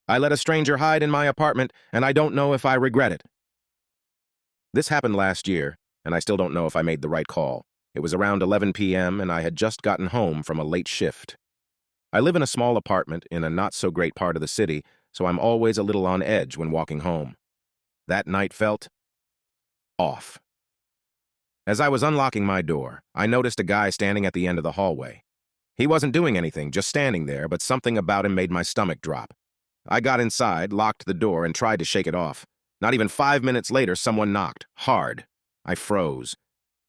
I let a stranger hide in my apartment, and I don't know if I regret it. This happened last year, and I still don't know if I made the right call. It was around 11 p.m., and I had just gotten home from a late shift. I live in a small apartment in a not-so-great part of the city, so I'm always a little on edge when walking home. That night felt off. As I was unlocking my door, I noticed a guy standing at the end of the hallway. He wasn't doing anything, just standing there, but something about him made my stomach drop. I got inside, locked the door, and tried to shake it off. Not even 5 minutes later, someone knocked, hard. I froze.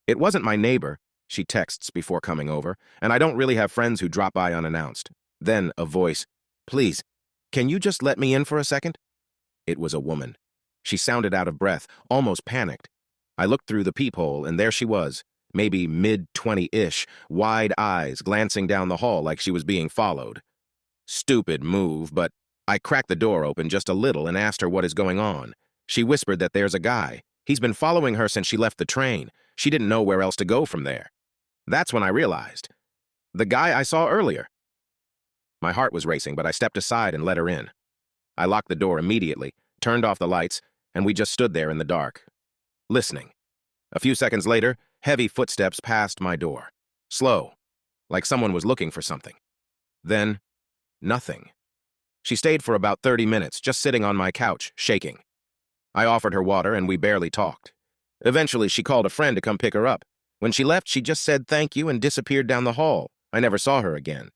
It wasn't my neighbor. She texts before coming over, and I don't really have friends who drop by unannounced. Then a voice, "Please, can you just let me in for a second?" It was a woman. She sounded out of breath, almost panicked. I looked through the peephole, and there she was, maybe mid-20-ish, wide eyes glancing down the hall like she was being followed. Stupid move, but I cracked the door open just a little and asked her what is going on. She whispered that there's a guy. He's been following her since she left the train. She didn't know where else to go from there. That's when I realized. The guy I saw earlier. My heart was racing, but I stepped aside and let her in. I locked the door immediately, turned off the lights, and we just stood there in the dark, listening. A few seconds later, heavy footsteps passed my door. Slow, like someone was looking for something. Then, nothing. She stayed for about 30 minutes, just sitting on my couch, shaking. I offered her water, and we barely talked. Eventually, she called a friend to come pick her up. When she left, she just said thank you and disappeared down the hall. I never saw her again.